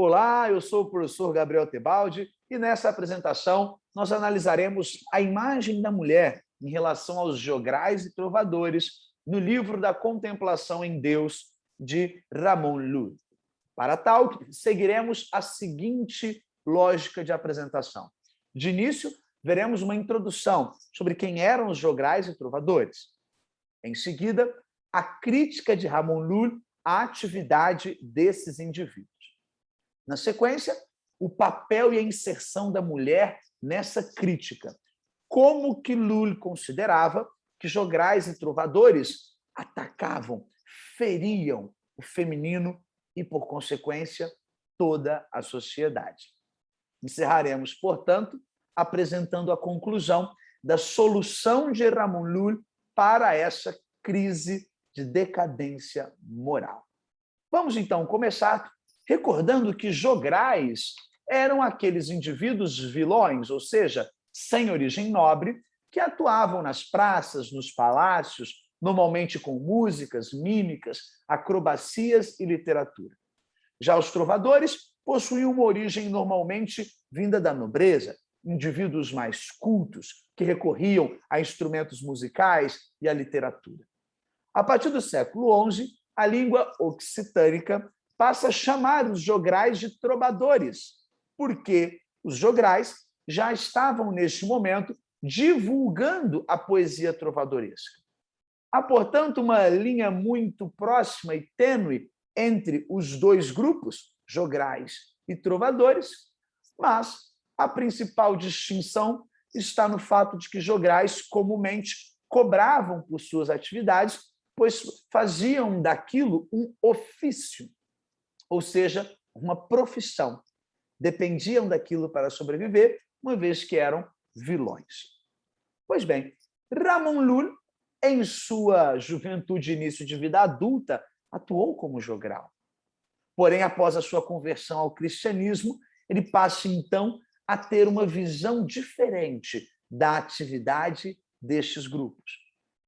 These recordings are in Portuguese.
Olá, eu sou o professor Gabriel Tebaldi e nessa apresentação nós analisaremos a imagem da mulher em relação aos jograis e trovadores no livro da Contemplação em Deus de Ramon Llull. Para tal, seguiremos a seguinte lógica de apresentação. De início, veremos uma introdução sobre quem eram os jograis e trovadores. Em seguida, a crítica de Ramon Llull à atividade desses indivíduos. Na sequência, o papel e a inserção da mulher nessa crítica. Como que Llull considerava que jograis e trovadores atacavam, feriam o feminino e, por consequência, toda a sociedade. Encerraremos, portanto, apresentando a conclusão da solução de Ramon Llull para essa crise de decadência moral. Vamos, então, começar recordando que jograis eram aqueles indivíduos vilões, ou seja, sem origem nobre, que atuavam nas praças, nos palácios, normalmente com músicas, mímicas, acrobacias e literatura. Já os trovadores possuíam uma origem normalmente vinda da nobreza, indivíduos mais cultos, que recorriam a instrumentos musicais e à literatura. A partir do século XI, a língua occitânica passa a chamar os jograis de trovadores, porque os jograis já estavam, neste momento, divulgando a poesia trovadoresca. Há, portanto, uma linha muito próxima e tênue entre os dois grupos, jograis e trovadores, mas a principal distinção está no fato de que jograis comumente cobravam por suas atividades, pois faziam daquilo um ofício, ou seja, uma profissão. Dependiam daquilo para sobreviver, uma vez que eram vilões. Pois bem, Ramon Llull, em sua juventude e início de vida adulta, atuou como jogral. Porém, após a sua conversão ao cristianismo, ele passa, então, a ter uma visão diferente da atividade destes grupos.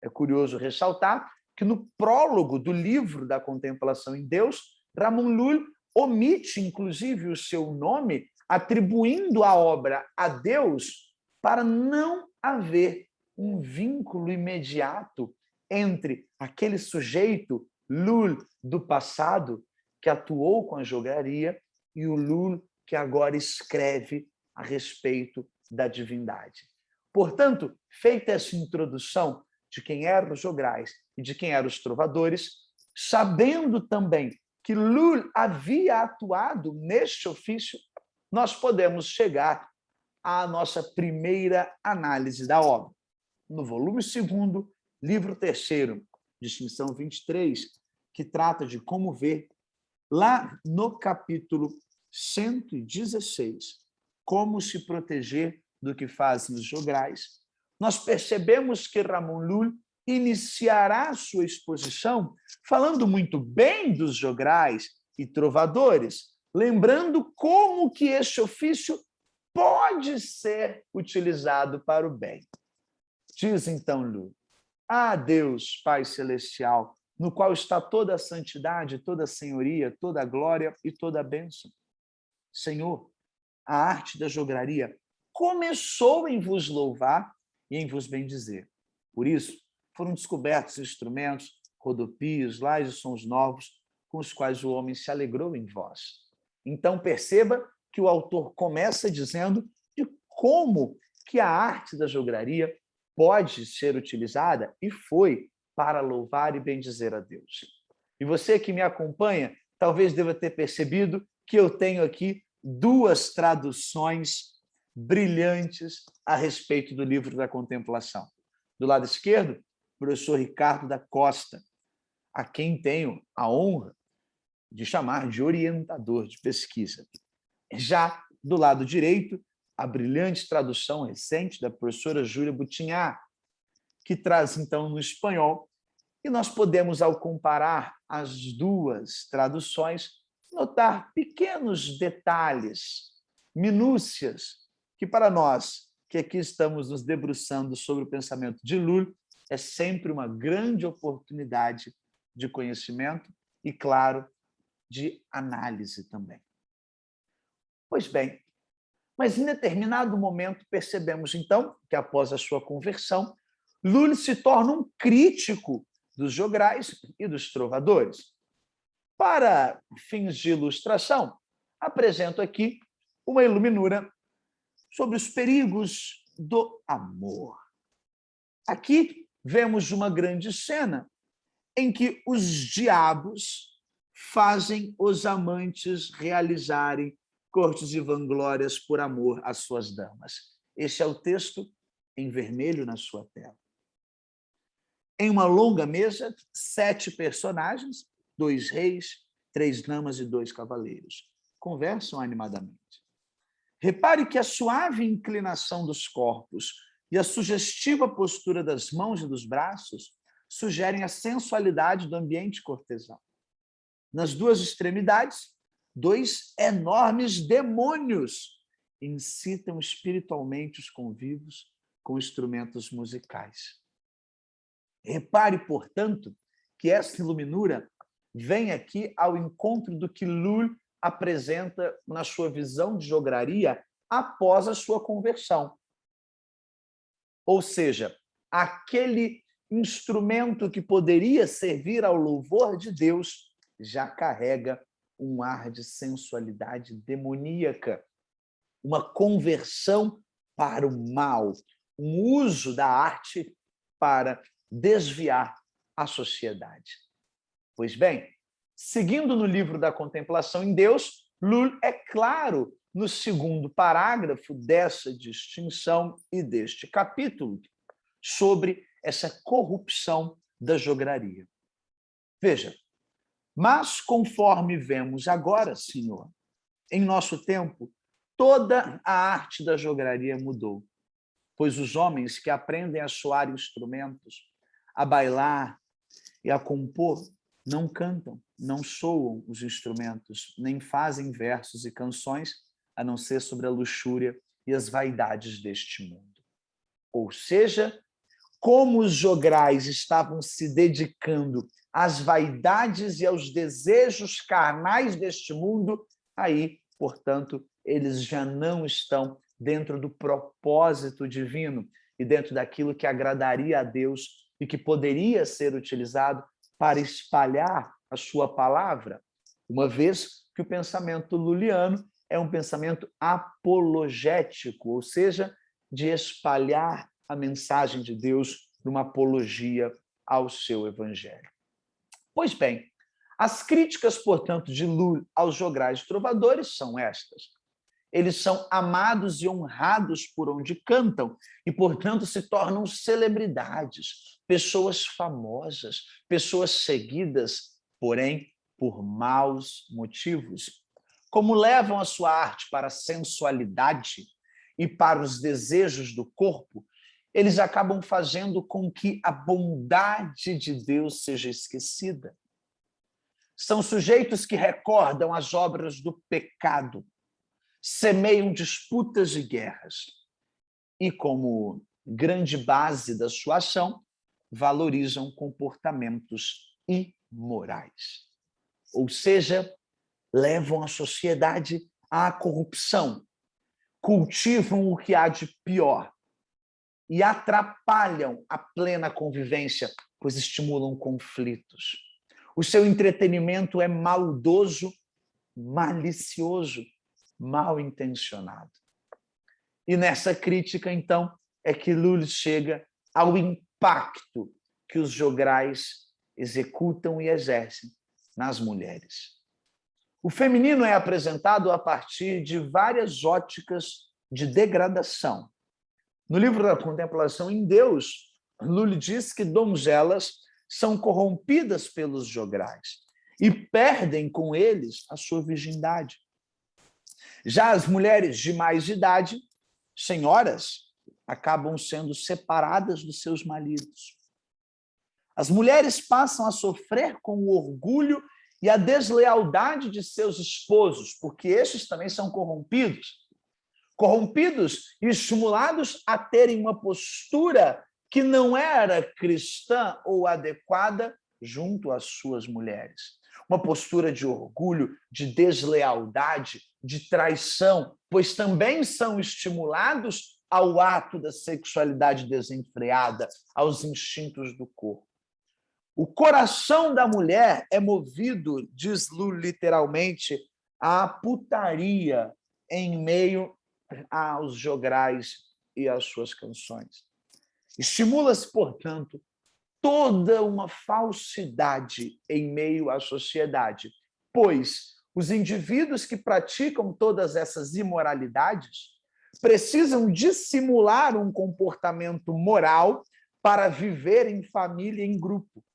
É curioso ressaltar que, no prólogo do livro da Contemplação em Deus, Ramon Llull omite, inclusive, o seu nome, atribuindo a obra a Deus para não haver um vínculo imediato entre aquele sujeito, Llull, do passado, que atuou com a jogaria, e o Llull que agora escreve a respeito da divindade. Portanto, feita essa introdução de quem eram os jograis e de quem eram os trovadores, sabendo também que Llull havia atuado neste ofício, nós podemos chegar à nossa primeira análise da obra. No volume 2º, livro 3º, distinção 23, que trata de como ver, lá no capítulo 116, como se proteger do que fazem os jograis, nós percebemos que Ramon Llull iniciará sua exposição falando muito bem dos jograis e trovadores, lembrando como que este ofício pode ser utilizado para o bem. Diz então Llull: "Ah, Deus, Pai Celestial, no qual está toda a santidade, toda a senhoria, toda a glória e toda a bênção. Senhor, a arte da jogaria começou em vos louvar e em vos bendizer. Por isso, foram descobertos instrumentos, rodopios, lais e sons novos, com os quais o homem se alegrou em vós." Então, perceba que o autor começa dizendo de como que a arte da jogaria pode ser utilizada, e foi, para louvar e bendizer a Deus. E você que me acompanha, talvez deva ter percebido que eu tenho aqui duas traduções brilhantes a respeito do livro da Contemplação. Do lado esquerdo, o professor Ricardo da Costa, a quem tenho a honra de chamar de orientador de pesquisa. Já do lado direito, a brilhante tradução recente da professora Júlia Butinhar, que traz, então, no espanhol, e nós podemos, ao comparar as duas traduções, notar pequenos detalhes, minúcias, que para nós, que aqui estamos nos debruçando sobre o pensamento de Llull, é sempre uma grande oportunidade de conhecimento e, claro, de análise também. Pois bem, mas em determinado momento percebemos, então, que após a sua conversão, Lully se torna um crítico dos jograis e dos trovadores. Para fins de ilustração, apresento aqui uma iluminura sobre os perigos do amor. Aqui vemos uma grande cena em que os diabos fazem os amantes realizarem cortes e vanglórias por amor às suas damas. Este é o texto em vermelho na sua tela. Em uma longa mesa, 7 personagens, 2 reis, 3 damas e 2 cavaleiros, conversam animadamente. Repare que a suave inclinação dos corpos e a sugestiva postura das mãos e dos braços sugerem a sensualidade do ambiente cortesão. Nas duas extremidades, 2 enormes demônios incitam espiritualmente os convivos com instrumentos musicais. Repare, portanto, que essa iluminura vem aqui ao encontro do que Lully apresenta na sua visão de jogaria após a sua conversão. Ou seja, aquele instrumento que poderia servir ao louvor de Deus já carrega um ar de sensualidade demoníaca, uma conversão para o mal, um uso da arte para desviar a sociedade. Pois bem, seguindo no livro da Contemplação em Deus, Lully é claro no segundo parágrafo dessa distinção e deste capítulo sobre essa corrupção da jogaria. Veja, mas conforme vemos agora, Senhor, em nosso tempo, toda a arte da jogaria mudou, pois os homens que aprendem a soar instrumentos, a bailar e a compor, não cantam, não soam os instrumentos, nem fazem versos e canções, a não ser sobre a luxúria e as vaidades deste mundo. Ou seja, como os jograis estavam se dedicando às vaidades e aos desejos carnais deste mundo, aí, portanto, eles já não estão dentro do propósito divino e dentro daquilo que agradaria a Deus e que poderia ser utilizado para espalhar a sua palavra, uma vez que o pensamento luliano é um pensamento apologético, ou seja, de espalhar a mensagem de Deus numa apologia ao seu evangelho. Pois bem, as críticas, portanto, de Lully aos jograis e trovadores são estas. Eles são amados e honrados por onde cantam e, portanto, se tornam celebridades, pessoas famosas, pessoas seguidas, porém, por maus motivos. Como levam a sua arte para a sensualidade e para os desejos do corpo, eles acabam fazendo com que a bondade de Deus seja esquecida. São sujeitos que recordam as obras do pecado, semeiam disputas e guerras e, como grande base da sua ação, valorizam comportamentos imorais. Ou seja, levam a sociedade à corrupção, cultivam o que há de pior e atrapalham a plena convivência, pois estimulam conflitos. O seu entretenimento é maldoso, malicioso, mal intencionado. E nessa crítica, então, é que Lully chega ao impacto que os jograis executam e exercem nas mulheres. O feminino é apresentado a partir de várias óticas de degradação. No livro da Contemplação em Deus, Lully diz que donzelas são corrompidas pelos jograis e perdem com eles a sua virgindade. Já as mulheres de mais idade, senhoras, acabam sendo separadas dos seus maridos. As mulheres passam a sofrer com o orgulho e a deslealdade de seus esposos, porque estes também são corrompidos e estimulados a terem uma postura que não era cristã ou adequada junto às suas mulheres. uma postura de orgulho, de deslealdade, de traição, pois também são estimulados ao ato da sexualidade desenfreada, aos instintos do corpo. O coração da mulher é movido, diz Lu literalmente, à putaria em meio aos jograis e às suas canções. Estimula-se, portanto, toda uma falsidade em meio à sociedade, pois os indivíduos que praticam todas essas imoralidades precisam dissimular um comportamento moral para viver em família, em grupo.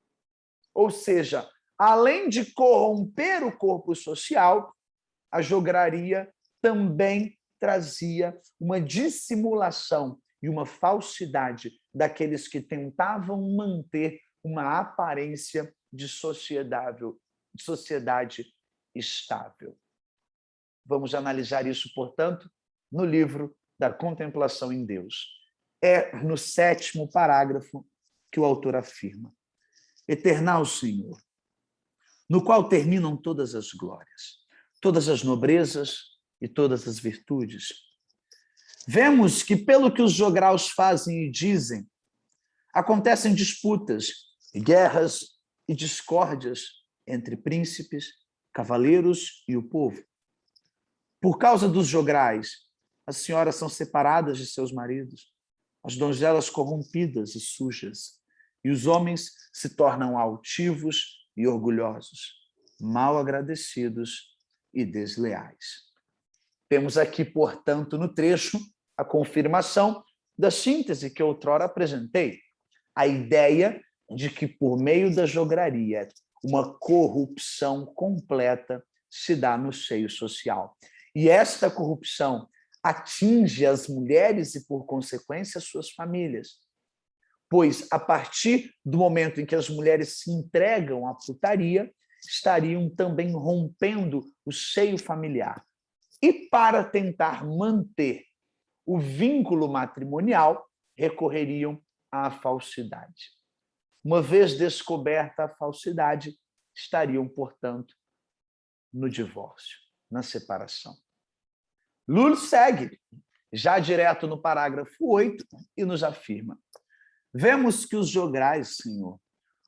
Ou seja, além de corromper o corpo social, a jograria também trazia uma dissimulação e uma falsidade daqueles que tentavam manter uma aparência de sociedade estável. Vamos analisar isso, portanto, no livro da Contemplação em Deus. É no 7º parágrafo que o autor afirma: Eternal Senhor, no qual terminam todas as glórias, todas as nobrezas e todas as virtudes. Vemos que, pelo que os jograus fazem e dizem, acontecem disputas, guerras e discórdias entre príncipes, cavaleiros e o povo. Por causa dos jograis, as senhoras são separadas de seus maridos, as donzelas corrompidas e sujas, e os homens se tornam altivos e orgulhosos, mal agradecidos e desleais. Temos aqui, portanto, no trecho, a confirmação da síntese que outrora apresentei, a ideia de que, por meio da jograria, uma corrupção completa se dá no seio social. E esta corrupção atinge as mulheres e, por consequência, suas famílias. Pois, a partir do momento em que as mulheres se entregam à putaria, estariam também rompendo o seio familiar. E, para tentar manter o vínculo matrimonial, recorreriam à falsidade. Uma vez descoberta a falsidade, estariam, portanto, no divórcio, na separação. Lully segue, já direto no parágrafo 8, e nos afirma: vemos que os jograis, Senhor,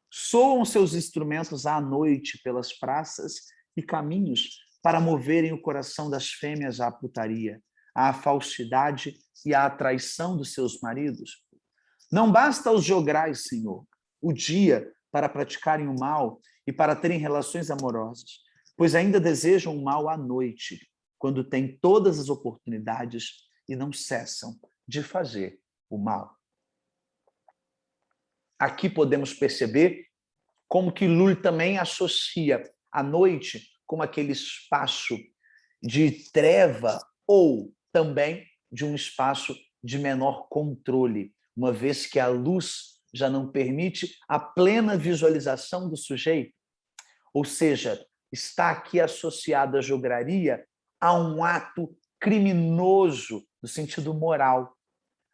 soam seus instrumentos à noite pelas praças e caminhos para moverem o coração das fêmeas à putaria, à falsidade e à traição dos seus maridos. Não basta aos jograis, Senhor, o dia para praticarem o mal e para terem relações amorosas, pois ainda desejam o mal à noite, quando têm todas as oportunidades e não cessam de fazer o mal. Aqui podemos perceber como que Lully também associa a noite como aquele espaço de treva ou também de um espaço de menor controle, uma vez que a luz já não permite a plena visualização do sujeito. Ou seja, está aqui associada a jograria a um ato criminoso no sentido moral,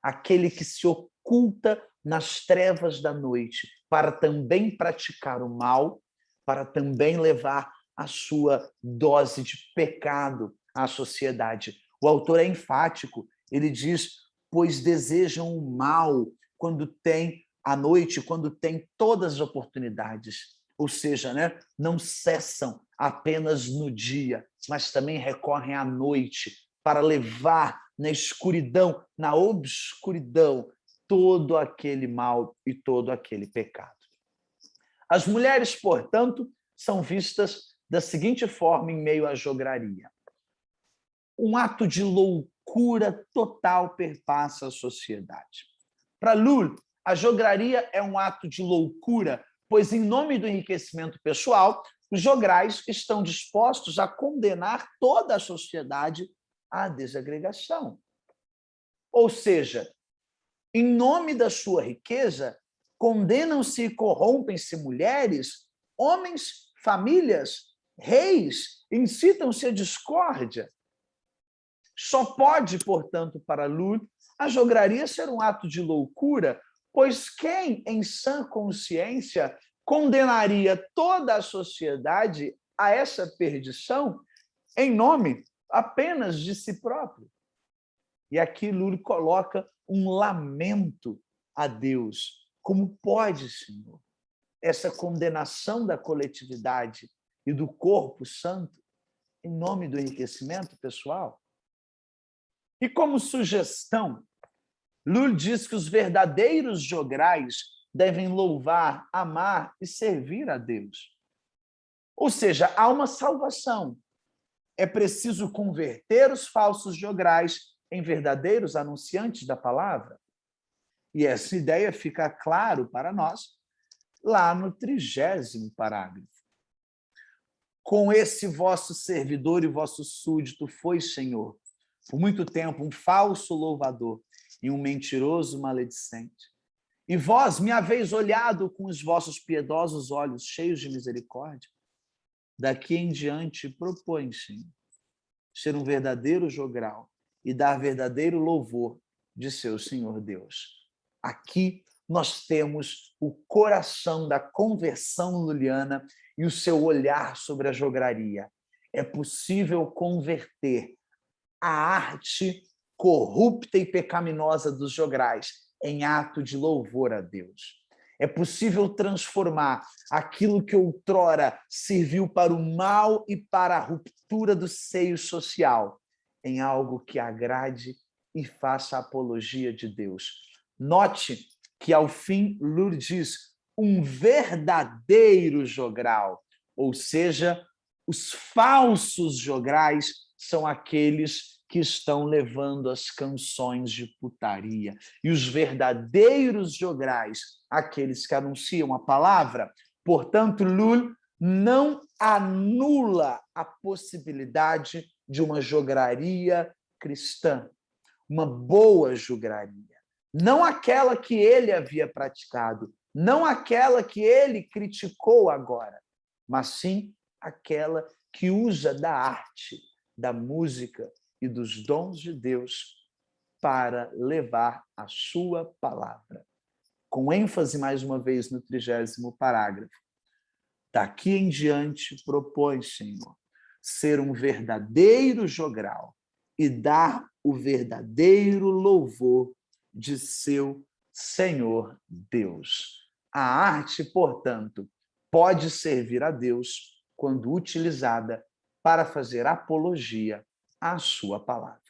aquele que se oculta nas trevas da noite para também praticar o mal, para também levar a sua dose de pecado à sociedade. O autor é enfático, ele diz: pois desejam o mal quando tem à noite, quando tem todas as oportunidades. Ou seja, não cessam apenas no dia, mas também recorrem à noite para levar na escuridão, na obscuridão, todo aquele mal e todo aquele pecado. As mulheres, portanto, são vistas da seguinte forma em meio à jograria. Um ato de loucura total perpassa a sociedade. Para Lully, a jograria é um ato de loucura, pois, em nome do enriquecimento pessoal, os jograis estão dispostos a condenar toda a sociedade à desagregação. Ou seja, em nome da sua riqueza, condenam-se e corrompem-se mulheres, homens, famílias, reis, incitam-se à discórdia. Só pode, portanto, para Lully, a jograria ser um ato de loucura, pois quem, em sã consciência, condenaria toda a sociedade a essa perdição em nome apenas de si próprio. E aqui Lully coloca um lamento a Deus. Como pode, Senhor, essa condenação da coletividade e do corpo santo em nome do enriquecimento pessoal? E como sugestão, Lully diz que os verdadeiros jograis devem louvar, amar e servir a Deus. Ou seja, há uma salvação. É preciso converter os falsos jograis em verdadeiros anunciantes da palavra. E essa ideia fica claro para nós lá no 30º parágrafo. Com esse vosso servidor e vosso súdito foi, Senhor, por muito tempo um falso louvador e um mentiroso maledicente. E vós me haveis olhado com os vossos piedosos olhos cheios de misericórdia. Daqui em diante propõe, Senhor, ser um verdadeiro jogral e dar verdadeiro louvor de seu Senhor Deus. Aqui nós temos o coração da conversão luliana e o seu olhar sobre a jograria. É possível converter a arte corrupta e pecaminosa dos jograis em ato de louvor a Deus. É possível transformar aquilo que outrora serviu para o mal e para a ruptura do seio social em algo que agrade e faça apologia de Deus. Note que, ao fim, Lully diz um verdadeiro jogral, ou seja, os falsos jograis são aqueles que estão levando as canções de putaria. E os verdadeiros jograis, aqueles que anunciam a palavra. Portanto, Lully não anula a possibilidade de uma jograria cristã, uma boa jograria. Não aquela que ele havia praticado, não aquela que ele criticou agora, mas sim aquela que usa da arte, da música e dos dons de Deus para levar a sua palavra. Com ênfase, mais uma vez, no 30º parágrafo. Daqui em diante, propõe, Senhor, ser um verdadeiro jogral e dar o verdadeiro louvor de seu Senhor Deus. A arte, portanto, pode servir a Deus quando utilizada para fazer apologia à sua palavra.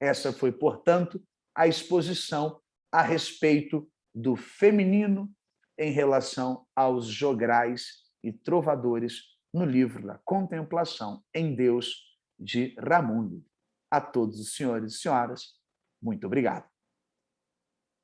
Essa foi, portanto, a exposição a respeito do feminino em relação aos jograis e trovadores no livro da Contemplação em Deus, de Ramon Lully. A todos os senhores e senhoras, muito obrigado.